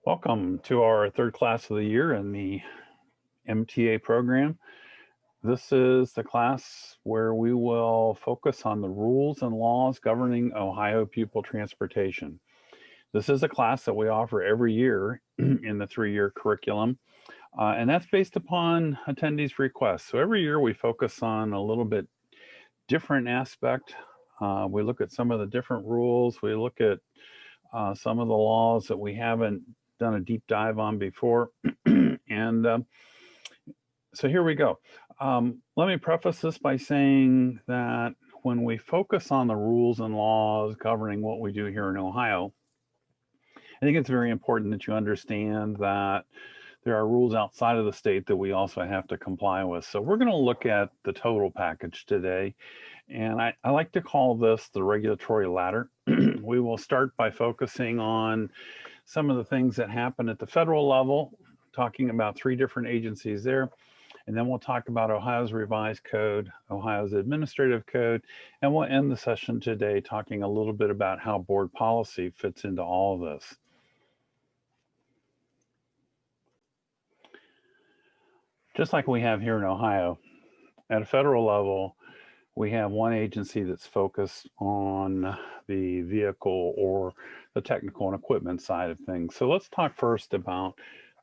Welcome to our third class of the year in the MTA program. This is the class where we will focus on the rules and laws governing Ohio pupil transportation. This is a class that we offer every year in the three-year curriculum, and that's based upon attendees' requests. So every year we focus on a little bit different aspect. We look at some of the different rules. We look at some of the laws that we haven't done a deep dive on before. and So here we go. Let me preface this by saying that when we focus on the rules and laws governing what we do here in Ohio, I think it's very important that you understand that there are rules outside of the state that we also have to comply with. So we're going to look at the total package today. And I like to call this the regulatory ladder. We will start by focusing on some of the things that happen at the federal level, talking about three different agencies there. And then we'll talk about Ohio's revised code, Ohio's administrative code, and we'll end the session today talking a little bit about how board policy fits into all of this. Just like we have here in Ohio, at a federal level, we have one agency that's focused on the vehicle or the technical and equipment side of things. So let's talk first about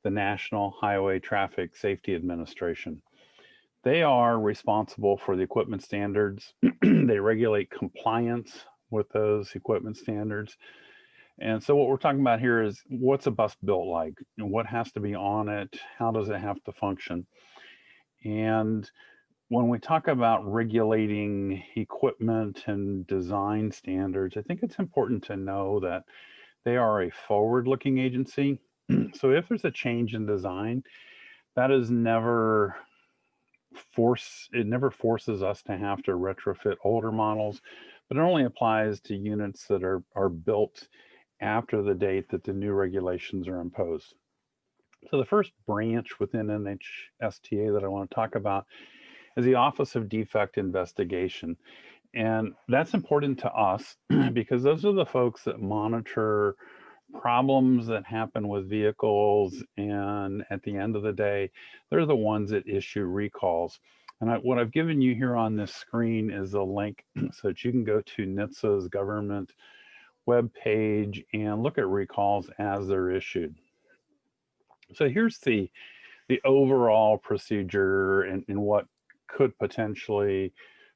the National Highway Traffic Safety Administration. They are responsible for the equipment standards. They regulate compliance with those equipment standards. And so what we're talking about here is what's a bus built like? And what has to be on it? How does it have to function? And when we talk about regulating equipment and design standards, I think it's important to know that they are a forward-looking agency. So if there's a change in design, that is never forces us to have to retrofit older models, but it only applies to units that are built after the date that the new regulations are imposed. So the first branch within NHSTA that I want to talk about is the Office of Defect Investigation. And that's important to us because those are the folks that monitor problems that happen with vehicles. And at the end of the day, they're the ones that issue recalls. And what I've given you here on this screen is a link so that you can go to NHTSA's government web page and look at recalls as they're issued. So here's the overall procedure and what could potentially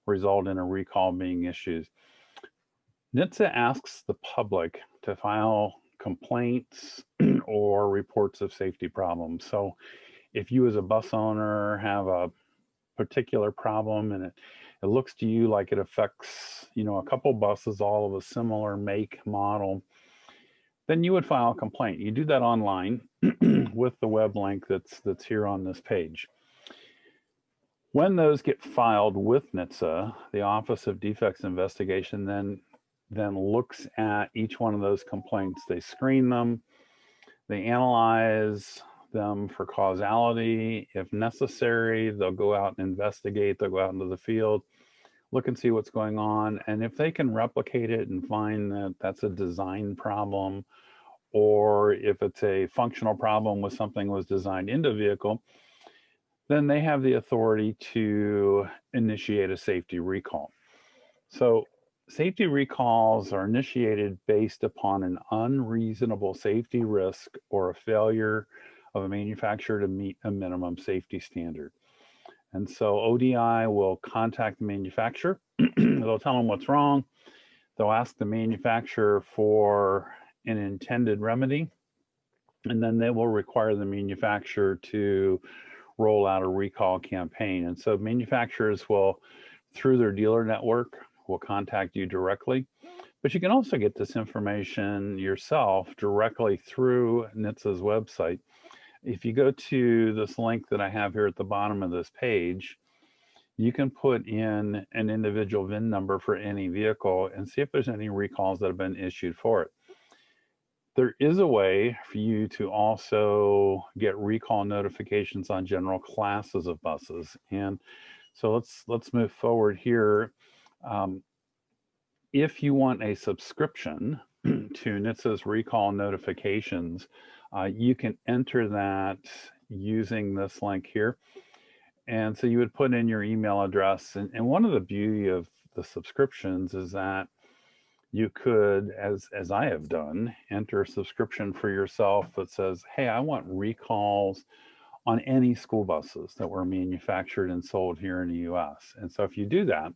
result in a recall being issued. NHTSA asks the public to file complaints or reports of safety problems. So if you as a bus owner have a particular problem and it looks to you like it affects, a couple buses all of a similar make, model, then you would file a complaint. You do that online with the web link that's here on this page. When those get filed with NHTSA, the Office of Defects Investigation then looks at each one of those complaints. They screen them, they analyze them for causality. If necessary, they'll go out and investigate, they'll go out into the field, look and see what's going on. And if they can replicate it and find that that's a design problem, or if it's a functional problem with something was designed into a vehicle, then they have the authority to initiate a safety recall. So safety recalls are initiated based upon an unreasonable safety risk or a failure of a manufacturer to meet a minimum safety standard. And so ODI will contact the manufacturer. They'll tell them what's wrong. They'll ask the manufacturer for an intended remedy, and then they will require the manufacturer to roll out a recall campaign. And so manufacturers will, through their dealer network, will contact you directly. But you can also get this information yourself directly through NHTSA's website. If you go to this link that I have here at the bottom of this page, you can put in an individual VIN number for any vehicle and see if there's any recalls that have been issued for it. There is a way for you to also get recall notifications on general classes of buses. And so let's move forward here. If you want a subscription to NHTSA's recall notifications, You can enter that using this link here. And so you would put in your email address. And one of the beauty of the subscriptions is that you could, as I have done, enter a subscription for yourself that says, hey, I want recalls on any school buses that were manufactured and sold here in the US. And so if you do that,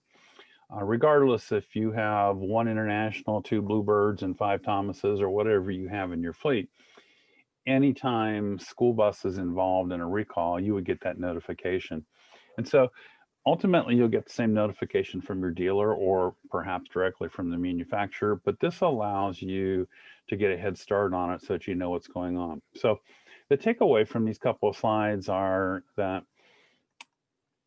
regardless if you have one International, two Bluebirds, and five Thomases, or whatever you have in your fleet, anytime school bus is involved in a recall, you would get that notification. And so ultimately, you'll get the same notification from your dealer or perhaps directly from the manufacturer, but this allows you to get a head start on it so that you know what's going on. So the takeaway from these couple of slides are that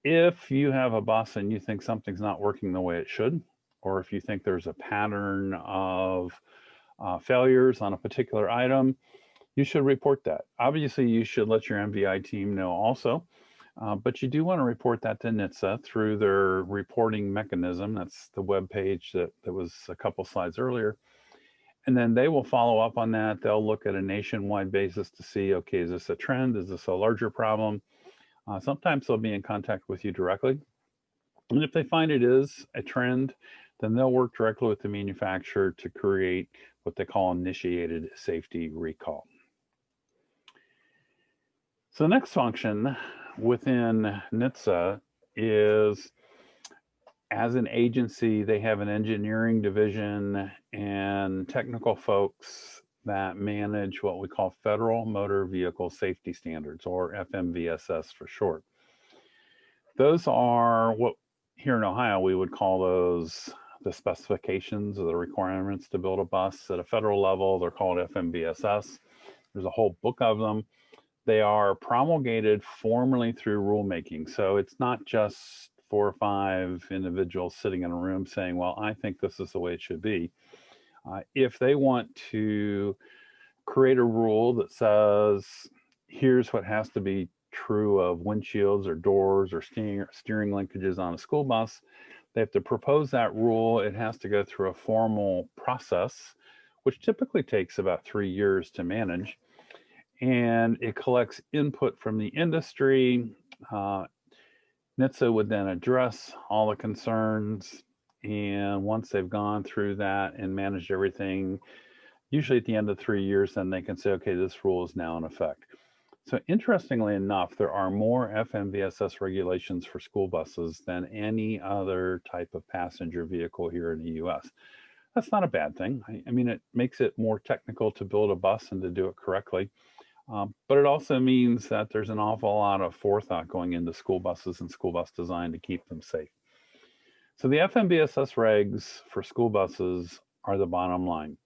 if you have a bus and you think something's not working the way it should, or if you think there's a pattern of failures on a particular item, you should report that. Obviously, you should let your MVI team know also, but you do want to report that to NHTSA through their reporting mechanism. That's the web page that was a couple slides earlier. And then they will follow up on that. They'll look at a nationwide basis to see, okay, is this a trend? Is this a larger problem? Sometimes they'll be in contact with you directly. And if they find it is a trend, then they'll work directly with the manufacturer to create what they call initiated safety recall. So the next function within NHTSA is, as an agency, they have an engineering division and technical folks that manage what we call Federal Motor Vehicle Safety Standards, or FMVSS for short. Those are what here in Ohio we would call those the specifications or the requirements to build a bus. At a federal level, they're called FMVSS. There's a whole book of them. They are promulgated formally through rulemaking. So it's not just 4 or 5 individuals sitting in a room saying, well, I think this is the way it should be. If they want to create a rule that says, here's what has to be true of windshields or doors or steering linkages on a school bus, they have to propose that rule. It has to go through a formal process, which typically takes about 3 years to manage. And it collects input from the industry. NHTSA would then address all the concerns. And once they've gone through that and managed everything, usually at the end of 3 years, then they can say, okay, this rule is now in effect. So interestingly enough, there are more FMVSS regulations for school buses than any other type of passenger vehicle here in the US. That's not a bad thing. I mean, it makes it more technical to build a bus and to do it correctly. But it also means that there's an awful lot of forethought going into school buses and school bus design to keep them safe. So the FMVSS regs for school buses are the bottom line.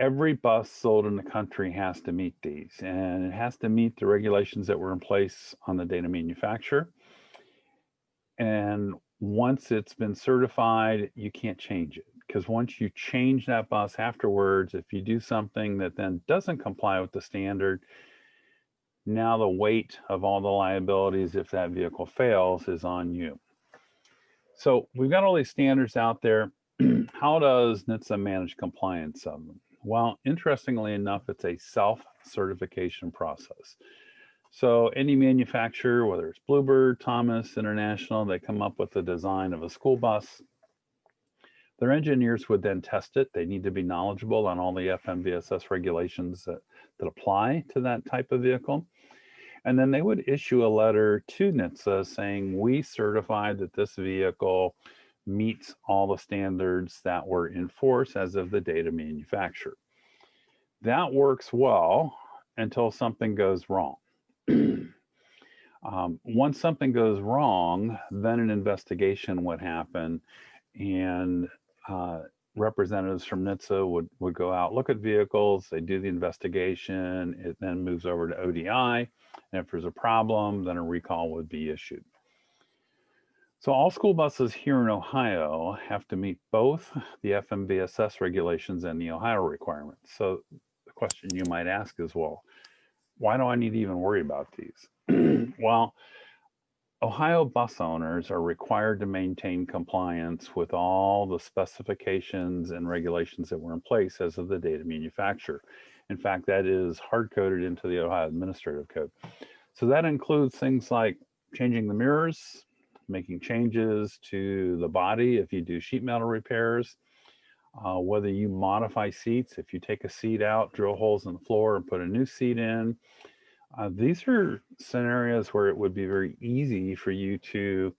Every bus sold in the country has to meet these, and it has to meet the regulations that were in place on the date of manufacture. And once it's been certified, you can't change it, because once you change that bus afterwards, if you do something that then doesn't comply with the standard, now the weight of all the liabilities if that vehicle fails is on you. So we've got all these standards out there. How does NHTSA manage compliance of them? Well, interestingly enough, it's a self-certification process. So any manufacturer, whether it's Bluebird, Thomas, International, they come up with the design of a school bus. Their engineers would then test it. They need to be knowledgeable on all the FMVSS regulations that apply to that type of vehicle. And then they would issue a letter to NHTSA saying, we certify that this vehicle meets all the standards that were in force as of the date of manufacture. That works well until something goes wrong. Once something goes wrong, then an investigation would happen, and representatives from NHTSA would go out, look at vehicles, they do the investigation, it then moves over to ODI, and if there's a problem, then a recall would be issued. So all school buses here in Ohio have to meet both the FMVSS regulations and the Ohio requirements. So the question you might ask is, well, why do I need to even worry about these? Well, Ohio bus owners are required to maintain compliance with all the specifications and regulations that were in place as of the date of manufacture. In fact, that is hard-coded into the Ohio Administrative Code. So that includes things like changing the mirrors, making changes to the body if you do sheet metal repairs, whether you modify seats, if you take a seat out, drill holes in the floor and put a new seat in. These are scenarios where it would be very easy for you to,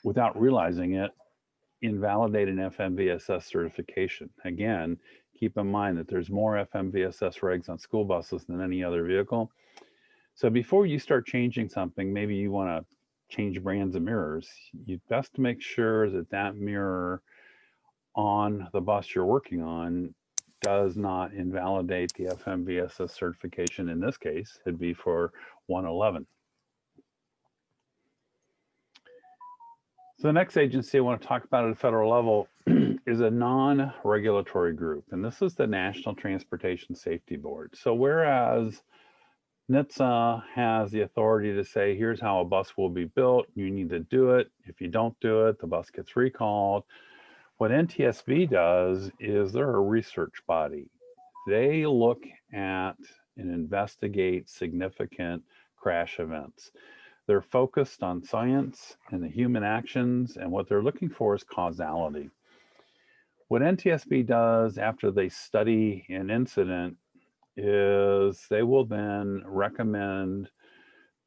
without realizing it, invalidate an FMVSS certification. Again, keep in mind that there's more FMVSS regs on school buses than any other vehicle. So before you start changing something, maybe you want to change brands of mirrors, you'd best make sure that that mirror on the bus you're working on does not invalidate the FMVSS certification. In this case, it'd be for 111. So the next agency I want to talk about at a federal level is a non-regulatory group, and this is the National Transportation Safety Board. So whereas NHTSA has the authority to say, here's how a bus will be built, you need to do it. If you don't do it, the bus gets recalled. What NTSB does is they're a research body. They look at and investigate significant crash events. They're focused on science and the human actions, and what they're looking for is causality. What NTSB does after they study an incident is they will then recommend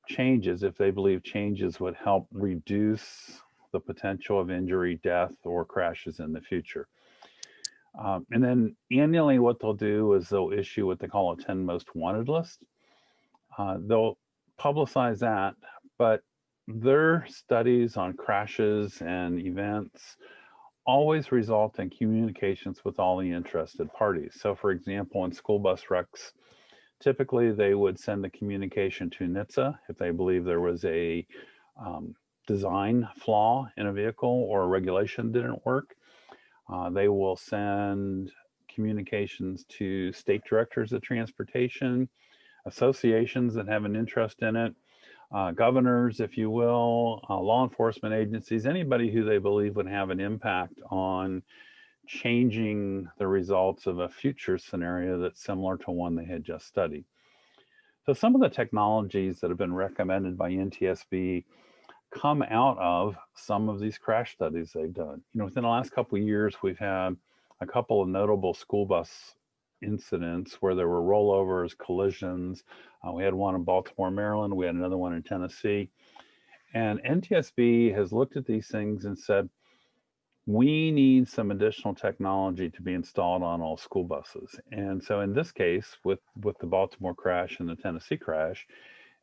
changes if they believe changes would help reduce the potential of injury, death, or crashes in the future. And then annually, what they'll do is they'll issue what they call a 10 most wanted list. They'll publicize that, but their studies on crashes and events always result in communications with all the interested parties. So for example, in school bus wrecks, typically they would send the communication to NHTSA if they believe there was a design flaw in a vehicle or a regulation didn't work. They will send communications to state directors of transportation, associations that have an interest in it, governors, if you will, law enforcement agencies, anybody who they believe would have an impact on changing the results of a future scenario that's similar to one they had just studied. So some of the technologies that have been recommended by NTSB come out of some of these crash studies they've done. You know, within the last couple of years, we've had a couple of notable school bus incidents where there were rollovers, collisions. We had one in Baltimore, Maryland. We had another one in Tennessee. And NTSB has looked at these things and said, we need some additional technology to be installed on all school buses. And so in this case, with the Baltimore crash and the Tennessee crash,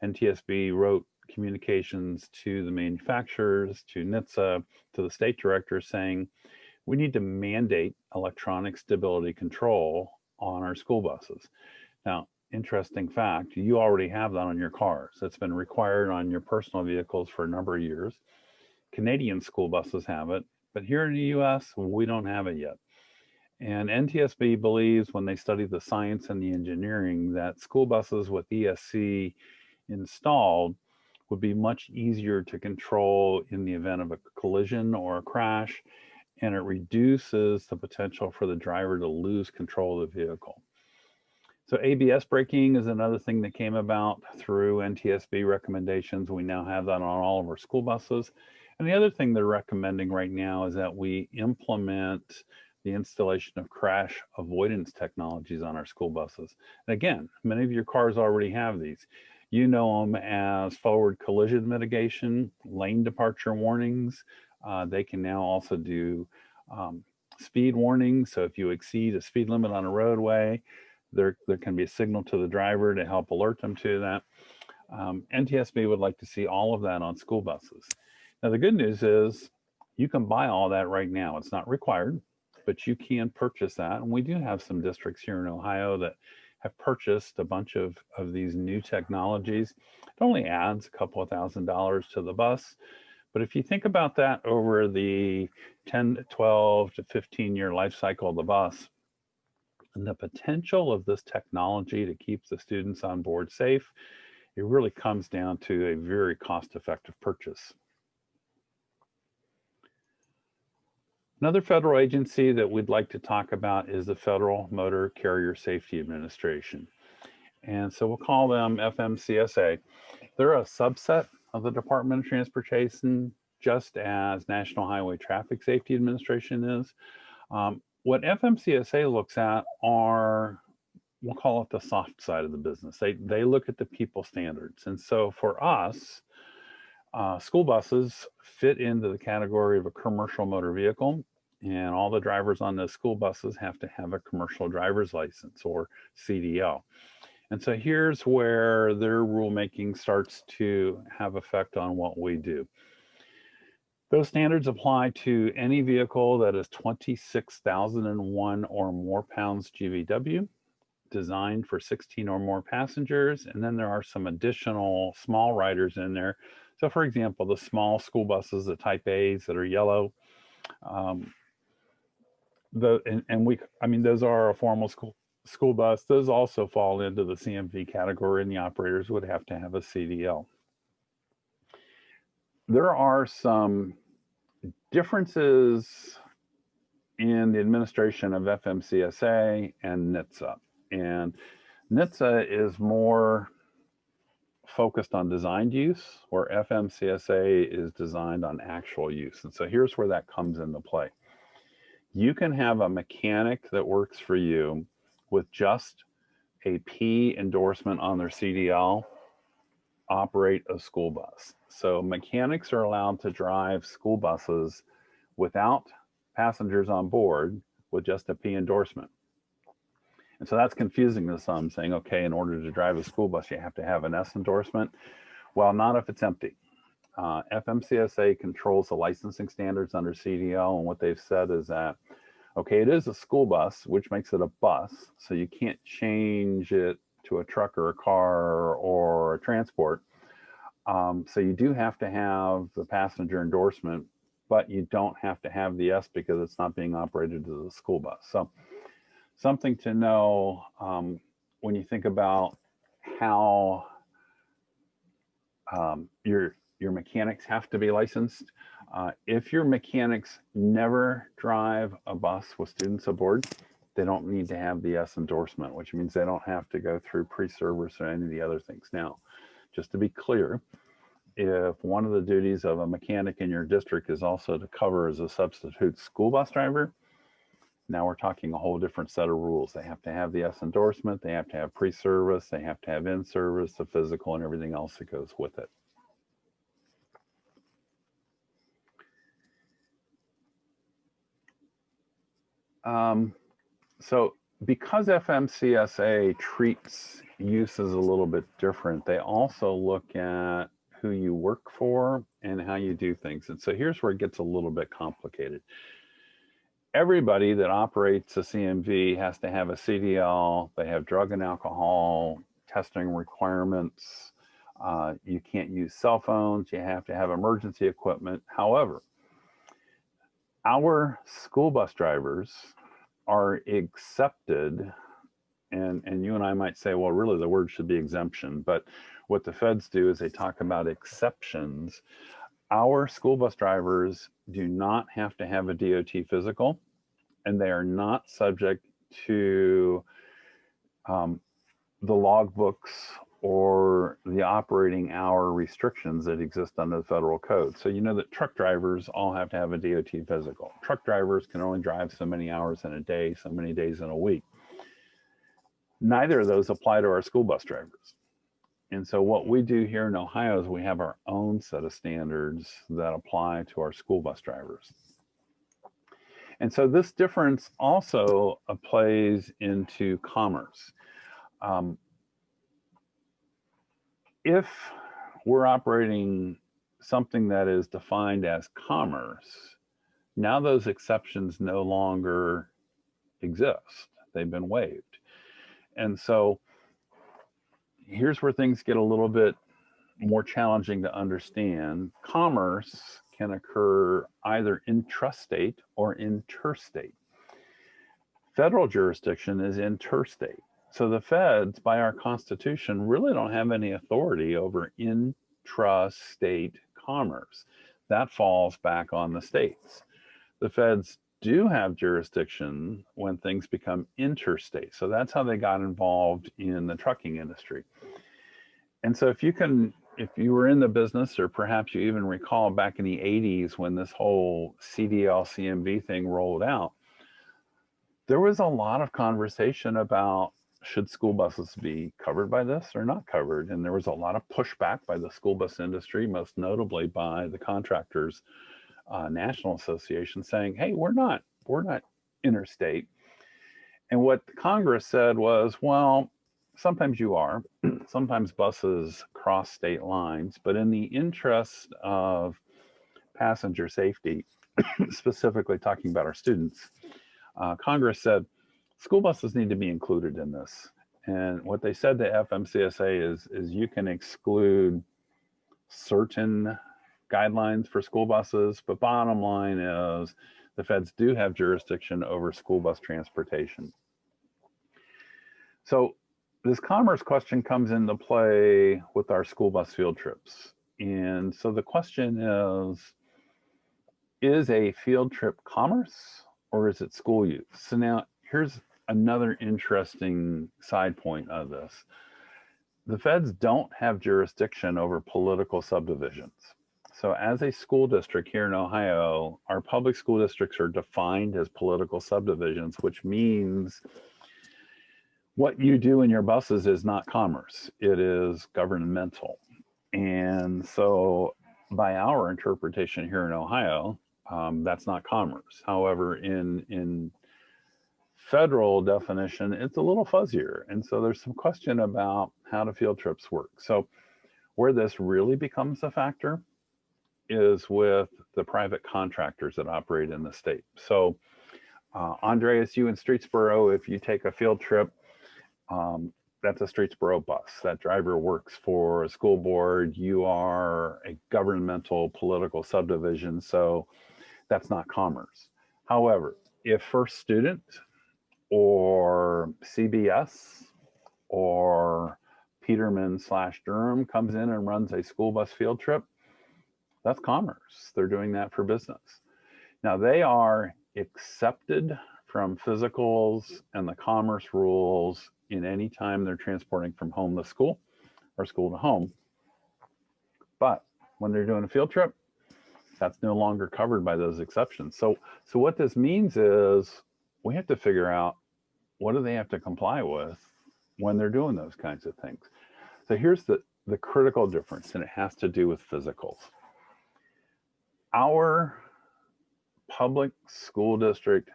NTSB wrote communications to the manufacturers, to NHTSA, to the state directors saying, we need to mandate electronic stability control on our school buses. Now, interesting fact, you already have that on your cars. It's been required on your personal vehicles for a number of years. Canadian school buses have it, but here in the US, we don't have it yet. And NTSB believes when they study the science and the engineering that school buses with ESC installed would be much easier to control in the event of a collision or a crash, and it reduces the potential for the driver to lose control of the vehicle. So ABS braking is another thing that came about through NTSB recommendations. We now have that on all of our school buses. And the other thing they're recommending right now is that we implement the installation of crash avoidance technologies on our school buses. And again, many of your cars already have these. You know them as forward collision mitigation, lane departure warnings. They can now also do speed warnings. So if you exceed a speed limit on a roadway, there can be a signal to the driver to help alert them to that. NTSB would like to see all of that on school buses. Now, the good news is you can buy all that right now. It's not required, but you can purchase that. And we do have some districts here in Ohio that have purchased a bunch of these new technologies. It only adds a couple of $1,000s to the bus. But if you think about that over the 10 to 12 to 15 year life cycle of the bus, and the potential of this technology to keep the students on board safe, it really comes down to a very cost-effective purchase. Another federal agency that we'd like to talk about is the Federal Motor Carrier Safety Administration. And so we'll call them FMCSA. They're a subset of the Department of Transportation, just as National Highway Traffic Safety Administration is. What FMCSA looks at are, we'll call it the soft side of the business. They look at the people standards. And so for us, school buses fit into the category of a commercial motor vehicle, and all the drivers on those school buses have to have a commercial driver's license, or CDL. And so here's where their rulemaking starts to have effect on what we do. Those standards apply to any vehicle that is 26,001 or more pounds GVW, designed for 16 or more passengers. And then there are some additional small riders in there. So for example, the small school buses, the type A's that are yellow, those are a formal school bus. Those also fall into the CMV category, and the operators would have to have a CDL. There are some differences in the administration of FMCSA and NHTSA. And NHTSA is more focused on designed use, where FMCSA is designed on actual use. And so here's where that comes into play. You can have a mechanic that works for you with just a P endorsement on their CDL operate a school bus. So mechanics are allowed to drive school buses without passengers on board with just a P endorsement. And so that's confusing to some, saying, okay, in order to drive a school bus, you have to have an S endorsement. Well, not if it's empty. FMCSA controls the licensing standards under CDL, and what they've said is that, okay, it is a school bus, which makes it a bus, so you can't change it to a truck or a car or a transport. So you do have to have the passenger endorsement, but you don't have to have the S because it's not being operated as a school bus. So something to know when you think about how your mechanics have to be licensed. If your mechanics never drive a bus with students aboard, they don't need to have the S endorsement, which means they don't have to go through pre-service or any of the other things. Now, just to be clear, if one of the duties of a mechanic in your district is also to cover as a substitute school bus driver, now we're talking a whole different set of rules. They have to have the S endorsement, they have to have pre-service, they have to have in-service, the physical, and everything else that goes with it. So because FMCSA treats uses a little bit different, they also look at who you work for and how you do things. And so here's where it gets a little bit complicated. Everybody that operates a CMV has to have a CDL. They have drug and alcohol testing requirements. You can't use cell phones. You have to have emergency equipment. However, our school bus drivers are accepted, and you and I might say, well, really the word should be exemption, but what the feds do is they talk about exceptions. Our school bus drivers do not have to have a DOT physical, and they are not subject to the logbooks or the operating hour restrictions that exist under the federal code. So you know that truck drivers all have to have a DOT physical. Truck drivers can only drive so many hours in a day, so many days in a week. Neither of those apply to our school bus drivers. And so what we do here in Ohio is we have our own set of standards that apply to our school bus drivers. And so this difference also plays into commerce. If we're operating something that is defined as commerce, now those exceptions no longer exist. They've been waived. And so here's where things get a little bit more challenging to understand. Commerce can occur either intrastate or interstate. Federal jurisdiction is interstate. So the feds, by our Constitution, really don't have any authority over intrastate commerce. That falls back on the states. The feds do have jurisdiction when things become interstate. So that's how they got involved in the trucking industry. And so if you were in the business, or perhaps you even recall back in the 80s when this whole CDL CMV thing rolled out, there was a lot of conversation about should school buses be covered by this or not covered. And there was a lot of pushback by the school bus industry, most notably by the Contractors National Association, saying, hey, we're not interstate. And what Congress said was, well, sometimes you are, sometimes buses cross state lines, but in the interest of passenger safety, specifically talking about our students, Congress said school buses need to be included in this. And what they said to FMCSA is you can exclude certain guidelines for school buses, but bottom line is the feds do have jurisdiction over school bus transportation. So this commerce question comes into play with our school bus field trips. And so the question is a field trip commerce or is it school use? So now here's another interesting side point of this. The feds don't have jurisdiction over political subdivisions. So as a school district here in Ohio, our public school districts are defined as political subdivisions, which means what you do in your buses is not commerce, it is governmental. And so by our interpretation here in Ohio, that's not commerce. However, in federal definition, it's a little fuzzier. And so there's some question about how do field trips work. So where this really becomes a factor is with the private contractors that operate in the state. So Andreas, you in Streetsboro, if you take a field trip, that's a Streetsboro bus. That driver works for a school board. You are a governmental political subdivision, so that's not commerce. However, if First Student or CBS or Peterman/Durham comes in and runs a school bus field trip, that's commerce. They're doing that for business. Now, they are accepted from physicals and the commerce rules in any time they're transporting from home to school or school to home. But when they're doing a field trip, that's no longer covered by those exceptions. So what this means is we have to figure out what do they have to comply with when they're doing those kinds of things. So here's the critical difference, and it has to do with physicals. Our public school district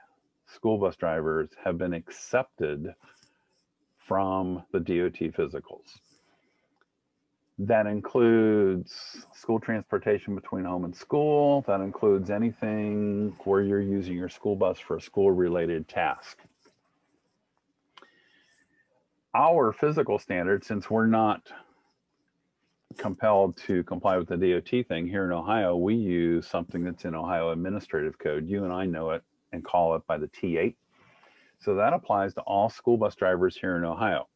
school bus drivers have been accepted from the DOT physicals. That includes school transportation between home and school. That includes anything where you're using your school bus for a school-related task. Our physical standards, since we're not compelled to comply with the DOT thing here in Ohio, we use something that's in Ohio Administrative Code. You and I know it and call it by the T8. So that applies to all school bus drivers here in Ohio.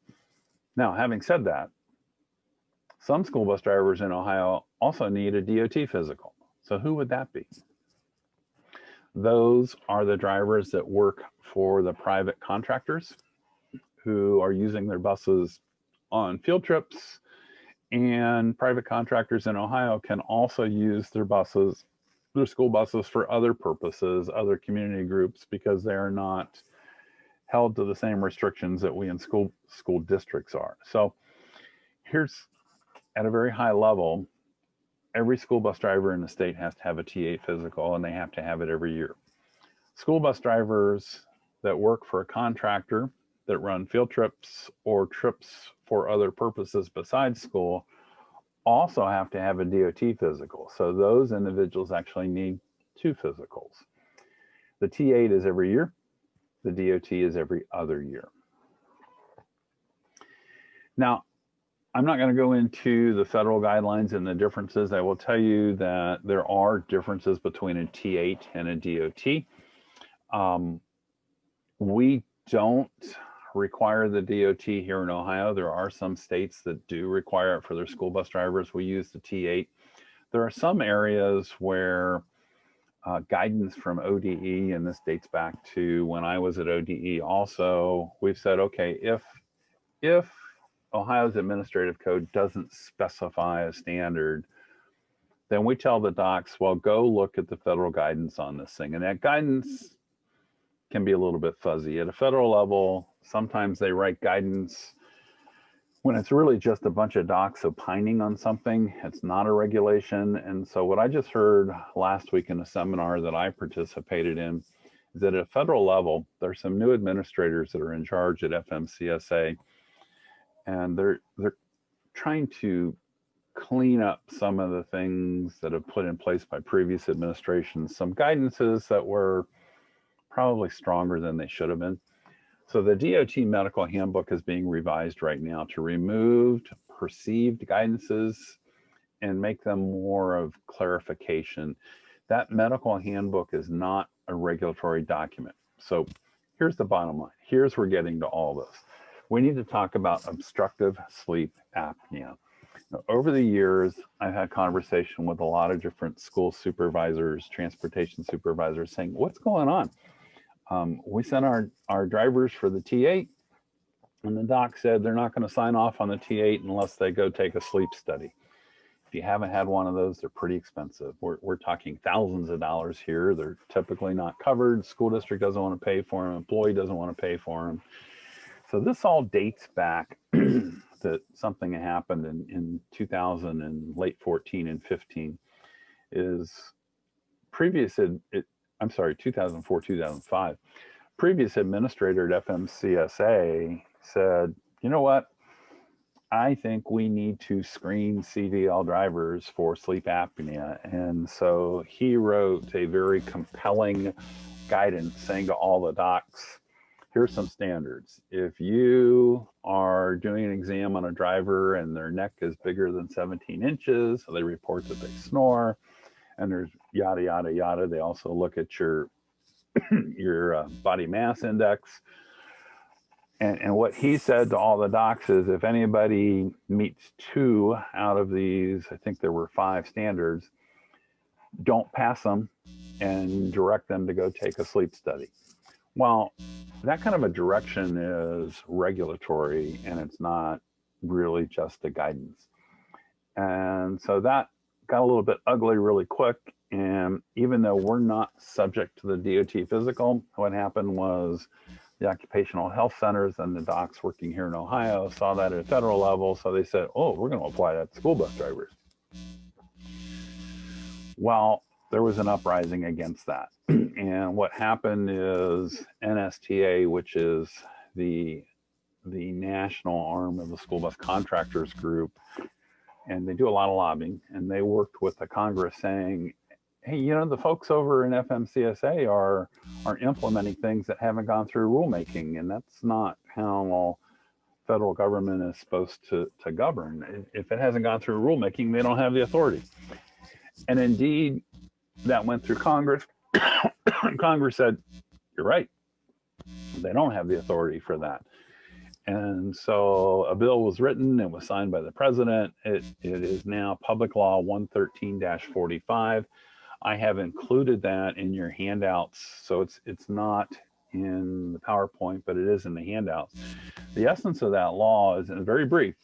Now, having said that, some school bus drivers in Ohio also need a DOT physical. So who would that be? Those are the drivers that work for the private contractors who are using their buses on field trips. And private contractors in Ohio can also use their buses, their school buses, for other purposes, other community groups, because they are not held to the same restrictions that we in school districts are. So here's, at a very high level, every school bus driver in the state has to have a T8 physical, and they have to have it every year. School bus drivers that work for a contractor that run field trips or trips for other purposes besides school also have to have a DOT physical. So those individuals actually need two physicals. The T8 is every year. The DOT is every other year. Now, I'm not going to go into the federal guidelines and the differences. I will tell you that there are differences between a T8 and a DOT. We don't require the DOT here in Ohio. There are some states that do require it for their school bus drivers. We use the T8. There are some areas where guidance from ODE, and this dates back to when I was at ODE also. We've said, okay, if Ohio's administrative code doesn't specify a standard, then we tell the docs, well, go look at the federal guidance on this thing. And that guidance can be a little bit fuzzy. At a federal level, sometimes they write guidance when it's really just a bunch of docs opining on something. It's not a regulation. And so what I just heard last week in a seminar that I participated in is that at a federal level, there's some new administrators that are in charge at FMCSA, and they're trying to clean up some of the things that have put in place by previous administrations, some guidances that were probably stronger than they should have been. So the DOT medical handbook is being revised right now to remove perceived guidances and make them more of clarification. That medical handbook is not a regulatory document. So here's the bottom line. Here's where we're getting to all this. We need to talk about obstructive sleep apnea. Now, over the years, I've had conversation with a lot of different school supervisors, transportation supervisors saying, what's going on? We sent our drivers for the T8, and the doc said they're not going to sign off on the T8 unless they go take a sleep study. If you haven't had one of those, they're pretty expensive. We're talking thousands of dollars here. They're typically not covered. School district doesn't want to pay for them. Employee doesn't want to pay for them. So this all dates back that something happened in 2000 and late 14 and 15 is previous, 2004, 2005, previous administrator at FMCSA said, you know what? I think we need to screen CDL drivers for sleep apnea. And so he wrote a very compelling guidance saying to all the docs, here's some standards. If you are doing an exam on a driver and their neck is bigger than 17 inches, so they report that they snore, and there's yada, yada, yada. They also look at your body mass index. And what he said to all the docs is if anybody meets 2 out of these, I think there were 5 standards, don't pass them and direct them to go take a sleep study. Well, that kind of a direction is regulatory, and it's not really just a guidance. And so that got a little bit ugly really quick. And even though we're not subject to the DOT physical, what happened was the occupational health centers and the docs working here in Ohio saw that at a federal level. So they said, oh, we're going to apply that to school bus drivers. Well, there was an uprising against that. And what happened is NSTA, which is the national arm of the school bus contractors group, and they do a lot of lobbying, and they worked with the Congress saying, hey, you know, the folks over in FMCSA are implementing things that haven't gone through rulemaking, and that's not how federal government is supposed to govern. If it hasn't gone through rulemaking, they don't have the authority. And indeed, that went through Congress. Congress said, you're right. They don't have the authority for that. And so a bill was written. It was signed by the president. It is now Public Law 113-45. I have included that in your handouts. So it's not in the PowerPoint, but it is in the handouts. The essence of that law is very brief.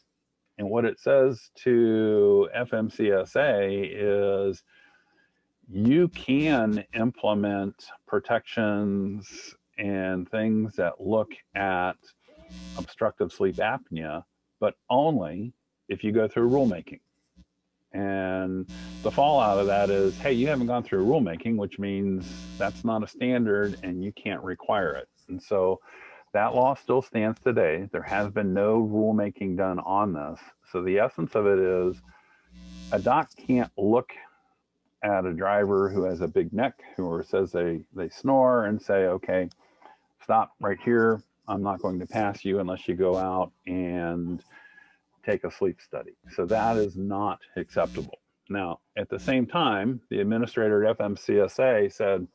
And what it says to FMCSA is you can implement protections and things that look at obstructive sleep apnea, but only if you go through rulemaking. And the fallout of that is, hey, you haven't gone through rulemaking, which means that's not a standard and you can't require it. And so that law still stands today. There has been no rulemaking done on this. So the essence of it is a doc can't look at a driver who has a big neck or says they snore and say, okay, stop right here. I'm not going to pass you unless you go out and take a sleep study. So that is not acceptable. Now, at the same time, the administrator at FMCSA said,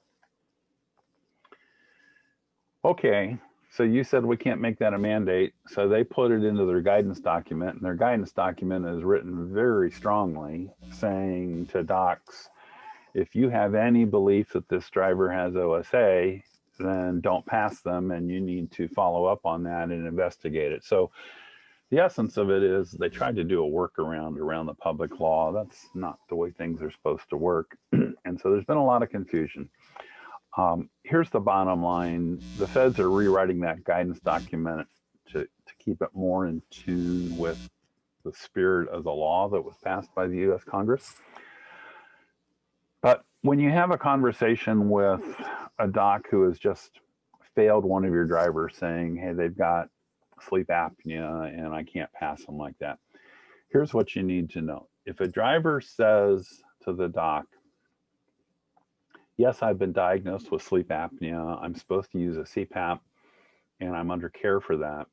okay, so you said we can't make that a mandate. So they put it into their guidance document, and their guidance document is written very strongly saying to docs, If you have any belief that this driver has OSA, then don't pass them, and you need to follow up on that and investigate it. So the essence of it is they tried to do a workaround around the public law. That's not the way things are supposed to work. And so there's been a lot of confusion. Here's the bottom line. The feds are rewriting that guidance document to keep it more in tune with the spirit of the law that was passed by the US Congress. But when you have a conversation with a doc who has just failed one of your drivers saying, hey, they've got sleep apnea and I can't pass them like that, here's what you need to know. If a driver says to the doc, yes, I've been diagnosed with sleep apnea, I'm supposed to use a CPAP, and I'm under care for that,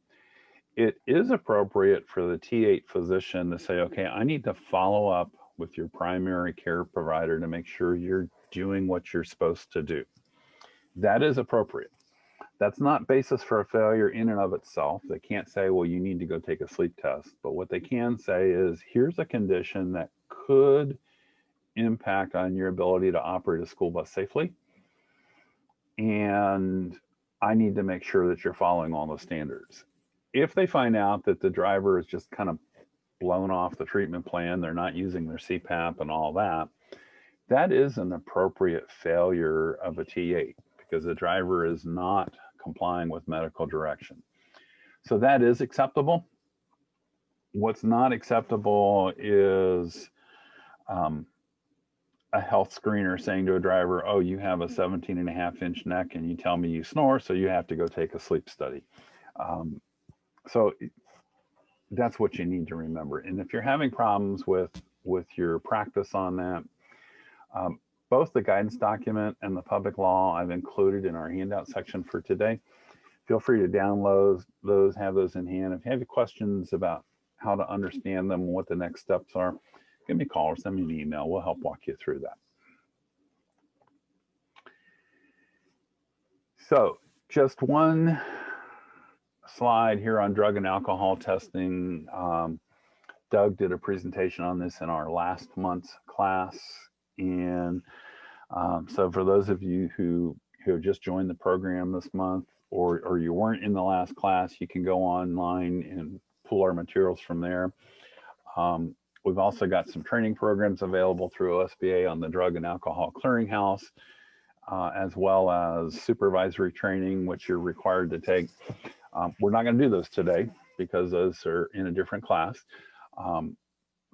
it is appropriate for the T8 physician to say, okay, I need to follow up with your primary care provider to make sure you're doing what you're supposed to do. That is appropriate. That's not basis for a failure in and of itself. They can't say, well, you need to go take a sleep test. But what they can say is, here's a condition that could impact on your ability to operate a school bus safely. And I need to make sure that you're following all the standards. If they find out that the driver is just kind of blown off the treatment plan, they're not using their CPAP and all that, that is an appropriate failure of a T8 because the driver is not complying with medical direction. So that is acceptable. What's not acceptable is a health screener saying to a driver, oh, you have a 17.5-inch neck and you tell me you snore, so you have to go take a sleep study. So that's what you need to remember. And if you're having problems with your practice on that, both the guidance document and the public law I've included in our handout section for today. Feel free to download those, have those in hand. If you have any questions about how to understand them, what the next steps are, give me a call or send me an email. We'll help walk you through that. So just one slide here on drug and alcohol testing. Doug did a presentation on this in our last month's class. And so for those of you who have just joined the program this month, or you weren't in the last class, you can go online and pull our materials from there. We've also got some training programs available through OSBA on the Drug and Alcohol Clearinghouse, as well as supervisory training, which you're required to take. We're not going to do those today because those are in a different class.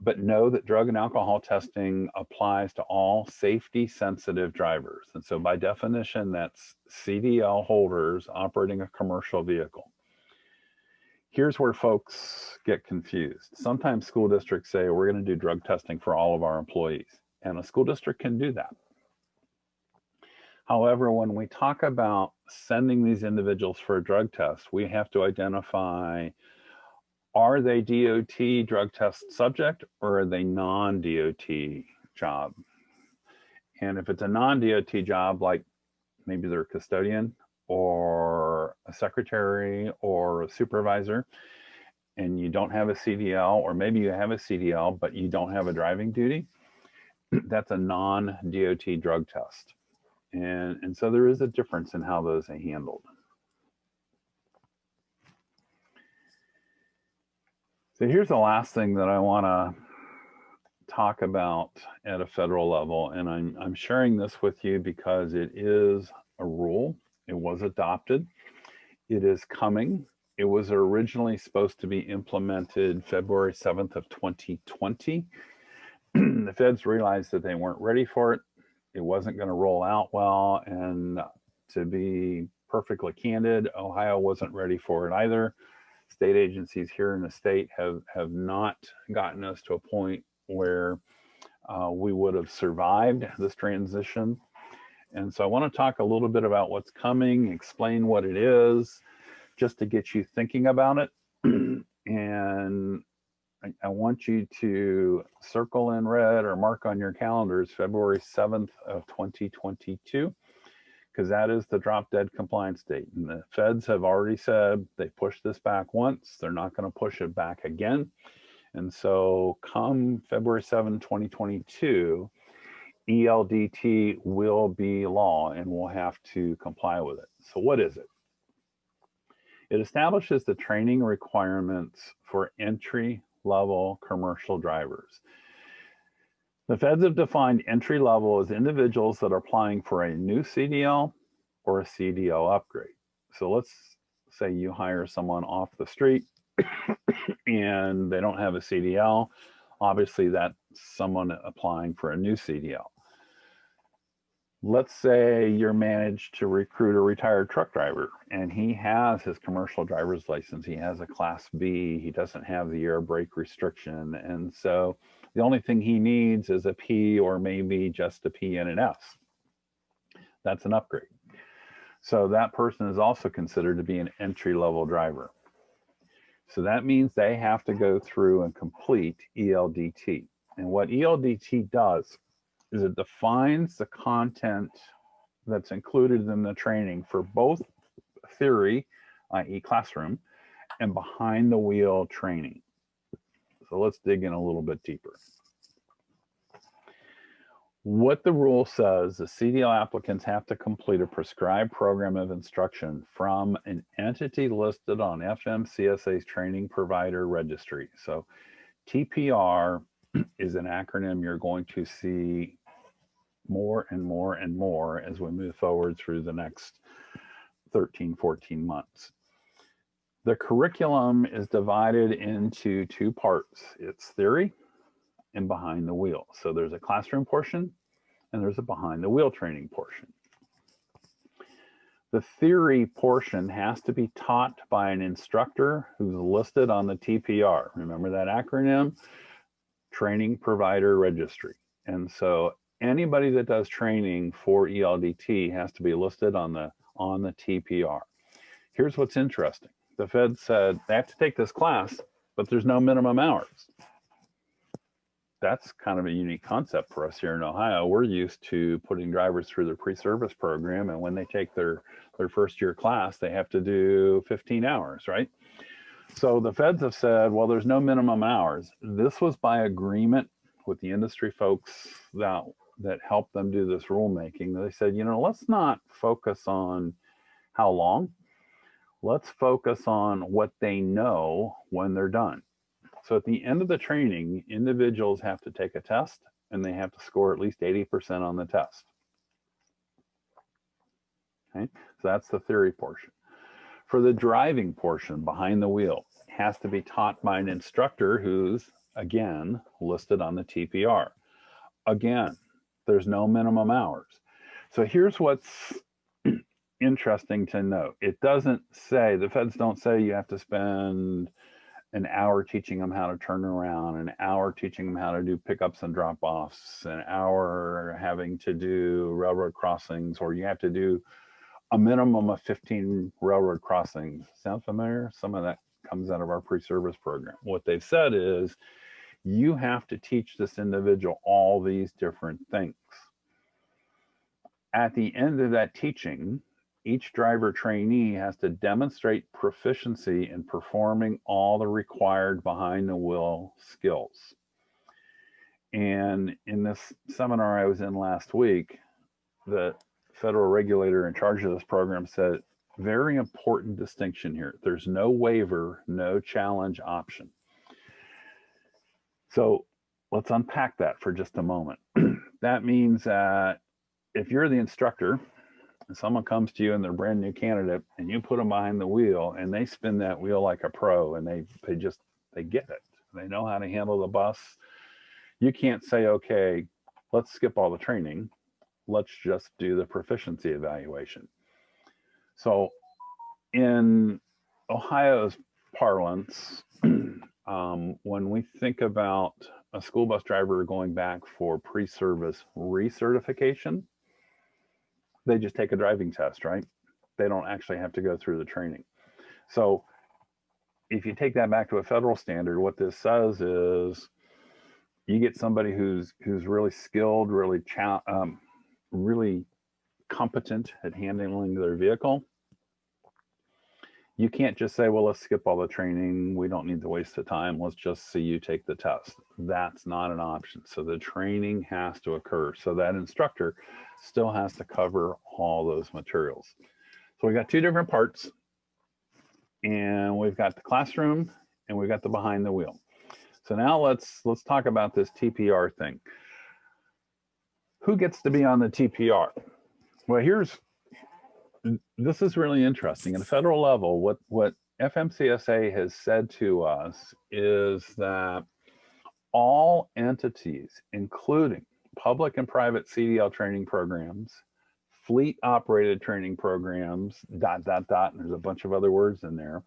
But know that drug and alcohol testing applies to all safety-sensitive drivers. And so by definition, that's CDL holders operating a commercial vehicle. Here's where folks get confused. Sometimes school districts say, we're going to do drug testing for all of our employees. And a school district can do that. However, when we talk about sending these individuals for a drug test, we have to identify, are they DOT drug test subject or are they non-DOT job? And if it's a non-DOT job, like maybe they're a custodian or a secretary or a supervisor, and you don't have a CDL, or maybe you have a CDL, but you don't have a driving duty, that's a non-DOT drug test. And so there is a difference in how those are handled. So here's the last thing that I want to talk about at a federal level, and I'm sharing this with you because it is a rule. It was adopted. It is coming. It was originally supposed to be implemented February 7th of 2020. The feds realized that they weren't ready for it. It wasn't going to roll out well, and to be perfectly candid, Ohio wasn't ready for it either. State agencies here in the state have not gotten us to a point where we would have survived this transition. And so I want to talk a little bit about what's coming, explain what it is, just to get you thinking about it. And I want you to circle in red or mark on your calendars February 7th of 2022. Because that is the drop dead compliance date. And the feds have already said they pushed this back once. They're not going to push it back again. And so come February 7, 2022, ELDT will be law and we'll have to comply with it. So what is it? It establishes the training requirements for entry-level commercial drivers. The feds have defined entry level as individuals that are applying for a new CDL or a CDL upgrade. So let's say you hire someone off the street and they don't have a CDL. Obviously, that's someone applying for a new CDL. Let's say you're managed to recruit a retired truck driver and he has his commercial driver's license. He has a Class B. He doesn't have the air brake restriction. And so the only thing he needs is a P or maybe just a P and an S. That's an upgrade. So that person is also considered to be an entry-level driver. So that means they have to go through and complete ELDT. And what ELDT does is it defines the content that's included in the training for both theory, i.e. classroom, and behind the wheel training. So let's dig in a little bit deeper. What the rule says, the CDL applicants have to complete a prescribed program of instruction from an entity listed on FMCSA's training provider registry. So TPR is an acronym you're going to see more and more and more as we move forward through the next 13, 14 months. The curriculum is divided into two parts. It's theory and behind the wheel. So there's a classroom portion and there's a behind the wheel training portion. The theory portion has to be taught by an instructor who's listed on the TPR. Remember that acronym? Training Provider Registry. And so anybody that does training for ELDT has to be listed on the TPR. Here's what's interesting. The Fed said they have to take this class, but there's no minimum hours. That's kind of a unique concept for us here in Ohio. We're used to putting drivers through their pre-service program, and when they take their first year class, they have to do 15 hours, right? So the feds have said, well, there's no minimum hours. This was by agreement with the industry folks that helped them do this rulemaking. They said, let's not focus on how long. Let's focus on what they know when they're done. So at the end of the training, individuals have to take a test and they have to score at least 80% on the test. Okay, so that's the theory portion. For the driving portion, behind the wheel, it has to be taught by an instructor who's, again, listed on the TPR. Again, there's no minimum hours. So here's what's interesting to note. It doesn't say, the feds don't say you have to spend an hour teaching them how to turn around, an hour teaching them how to do pickups and drop-offs, an hour having to do railroad crossings, or you have to do a minimum of 15 railroad crossings. Sound familiar? Some of that comes out of our pre-service program. What they've said is you have to teach this individual all these different things. At the end of that teaching, each driver trainee has to demonstrate proficiency in performing all the required behind the wheel skills. And in this seminar I was in last week, the federal regulator in charge of this program said, very important distinction here. There's no waiver, no challenge option. So let's unpack that for just a moment. That means that if you're the instructor, and someone comes to you and they're a brand new candidate and you put them behind the wheel and they spin that wheel like a pro and they get it. They know how to handle the bus. You can't say, okay, let's skip all the training. Let's just do the proficiency evaluation. So in Ohio's parlance, when we think about a school bus driver going back for pre-service recertification, they just take a driving test, right? They don't actually have to go through the training. So if you take that back to a federal standard, what this says is you get somebody who's really skilled, really competent at handling their vehicle. You can't just say, well, let's skip all the training. We don't need to waste the time. Let's just see you take the test. That's not an option. So the training has to occur. So that instructor still has to cover all those materials. So we got two different parts, and we've got the classroom and we've got the behind the wheel. So now let's talk about this TPR thing. Who gets to be on the TPR? Well, this is really interesting. At a federal level, what FMCSA has said to us is that all entities, including public and private CDL training programs, fleet operated training programs, ... and there's a bunch of other words in there.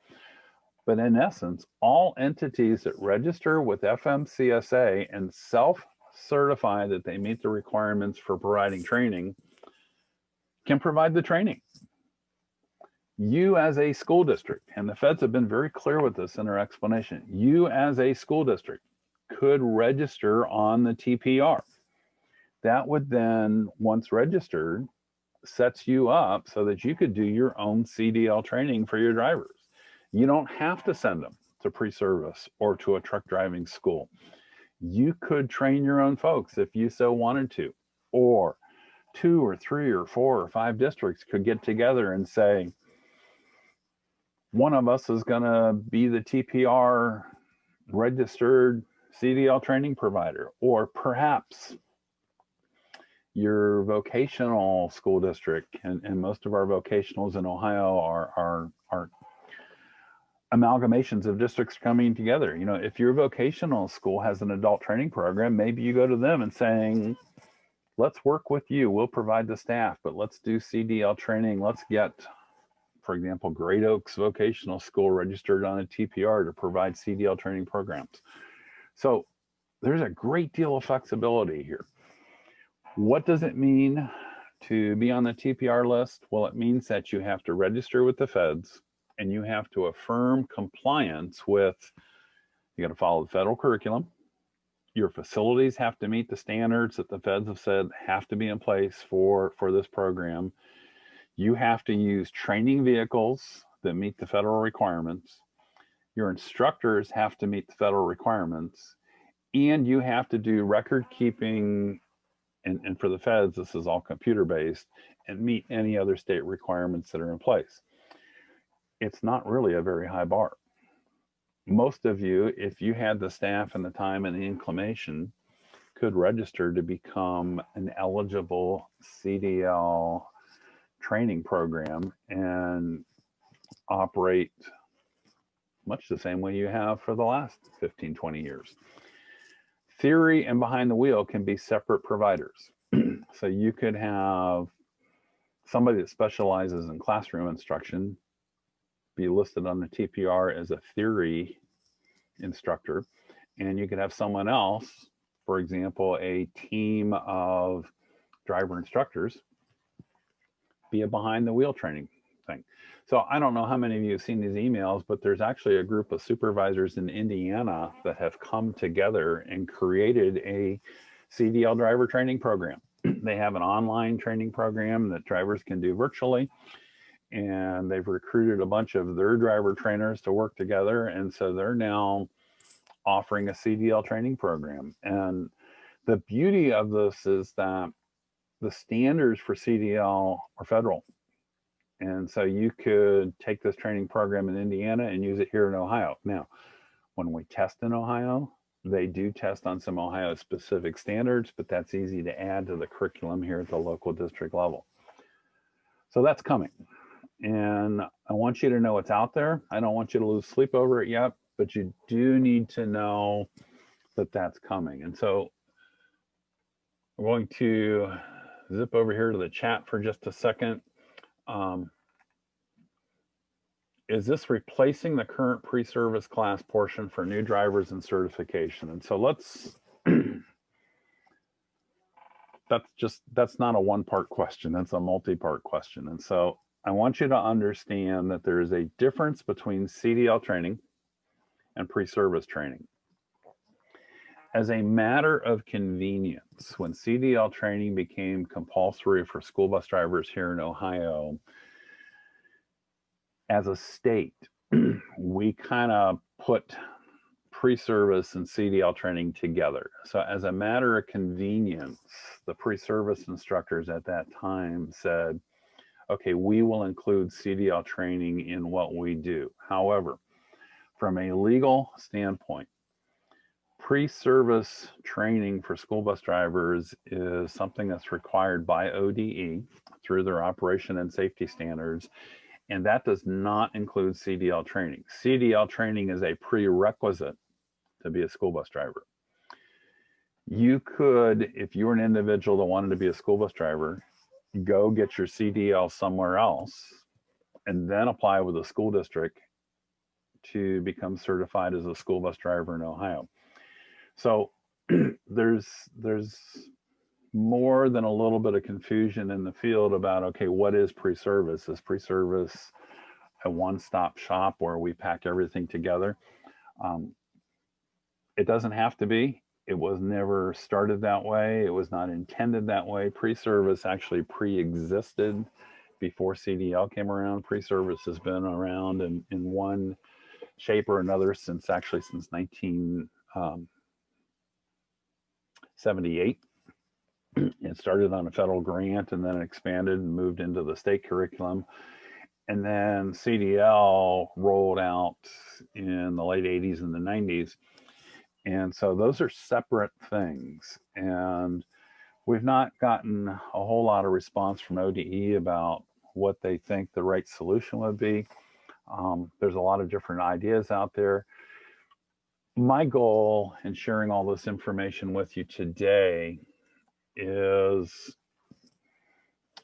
But in essence, all entities that register with FMCSA and self-certify that they meet the requirements for providing training can provide the training. You as a school district, and the feds have been very clear with this in their explanation, you as a school district could register on the TPR. That would then, once registered, sets you up so that you could do your own CDL training for your drivers. You don't have to send them to pre-service or to a truck driving school. You could train your own folks if you so wanted to, or 2 or 3 or 4 or 5 districts could get together and say, one of us is going to be the TPR registered CDL training provider, or perhaps your vocational school district, and most of our vocationals in Ohio are amalgamations of districts coming together. You know, if your vocational school has an adult training program, maybe you go to them and saying, let's work with you. We'll provide the staff, but let's do CDL training. Let's get, for example, Great Oaks Vocational School registered on a TPR to provide CDL training programs. So there's a great deal of flexibility here. What does it mean to be on the TPR list? Well, it means that you have to register with the feds and you have to affirm compliance with, you got to follow the federal curriculum. Your facilities have to meet the standards that the feds have said have to be in place for this program. You have to use training vehicles that meet the federal requirements. Your instructors have to meet the federal requirements. And you have to do record keeping, and for the feds, this is all computer-based, and meet any other state requirements that are in place. It's not really a very high bar. Most of you, if you had the staff and the time and the inclination, could register to become an eligible CDL training program and operate much the same way you have for the last 15, 20 years. Theory and behind the wheel can be separate providers. So you could have somebody that specializes in classroom instruction be listed on the TPR as a theory instructor, and you could have someone else, for example, a team of driver instructors, be a behind the wheel training thing. So I don't know how many of you have seen these emails, but there's actually a group of supervisors in Indiana that have come together and created a CDL driver training program. They have an online training program that drivers can do virtually, and they've recruited a bunch of their driver trainers to work together. And so they're now offering a CDL training program. And the beauty of this is that the standards for CDL are federal. And so you could take this training program in Indiana and use it here in Ohio. Now, when we test in Ohio, they do test on some Ohio specific standards, but that's easy to add to the curriculum here at the local district level. So that's coming. And I want you to know it's out there. I don't want you to lose sleep over it yet, but you do need to know that that's coming. And so I'm going to zip over here to the chat for just a second. Is this replacing the current pre-service class portion for new drivers and certification? And so let's, that's not a one-part question, that's a multi-part question. And so I want you to understand that there is a difference between CDL training and pre-service training. As a matter of convenience, when CDL training became compulsory for school bus drivers here in Ohio, as a state, we kind of put pre-service and CDL training together. So as a matter of convenience, the pre-service instructors at that time said, okay, we will include CDL training in what we do. However, from a legal standpoint, pre-service training for school bus drivers is something that's required by ODE through their operation and safety standards, and that does not include CDL training. CDL training is a prerequisite to be a school bus driver. You could, if you're an individual that wanted to be a school bus driver, go get your CDL somewhere else and then apply with a school district to become certified as a school bus driver in Ohio. So there's more than a little bit of confusion in the field about, okay, what is pre-service? Is pre-service a one-stop shop where we pack everything together? It doesn't have to be. It was never started that way. It was not intended that way. Pre-service actually pre-existed before CDL came around. Pre-service has been around in one shape or another since 1978. It started on a federal grant and then it expanded and moved into the state curriculum. And then CDL rolled out in the late 80s and the 90s. And so those are separate things. And we've not gotten a whole lot of response from ODE about what they think the right solution would be. There's a lot of different ideas out there. My goal in sharing all this information with you today is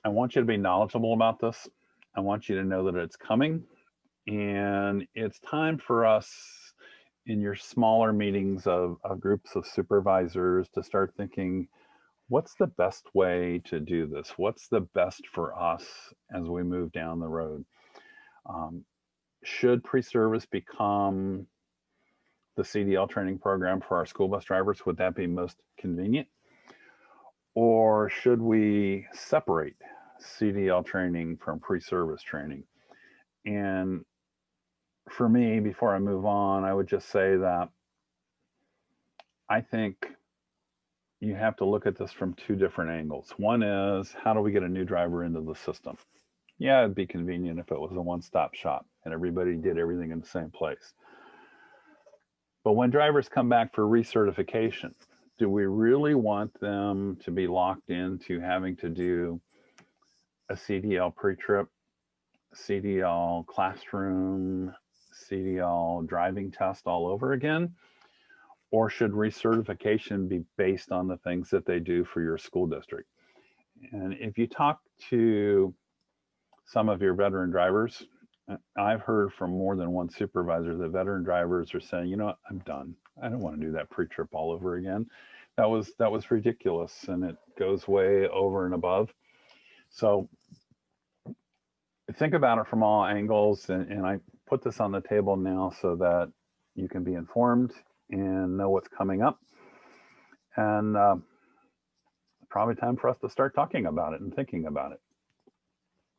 I want you to be knowledgeable about this. I want you to know that it's coming. And it's time for us in your smaller meetings of groups of supervisors to start thinking, what's the best way to do this? What's the best for us as we move down the road? Should pre-service become the CDL training program for our school bus drivers? Would that be most convenient? Or should we separate CDL training from pre-service training? And for me, before I move on, I would just say that I think you have to look at this from two different angles. One is, how do we get a new driver into the system? Yeah, it'd be convenient if it was a one-stop shop and everybody did everything in the same place. But when drivers come back for recertification, do we really want them to be locked into having to do a CDL pre-trip, CDL classroom, CDL driving test all over again? Or should recertification be based on the things that they do for your school district? And if you talk to some of your veteran drivers, I've heard from more than one supervisor that veteran drivers are saying, you know what, I'm done. I don't want to do that pre-trip all over again. That was ridiculous, and it goes way over and above. So think about it from all angles, and I put this on the table now so that you can be informed and know what's coming up. And probably time for us to start talking about it and thinking about it.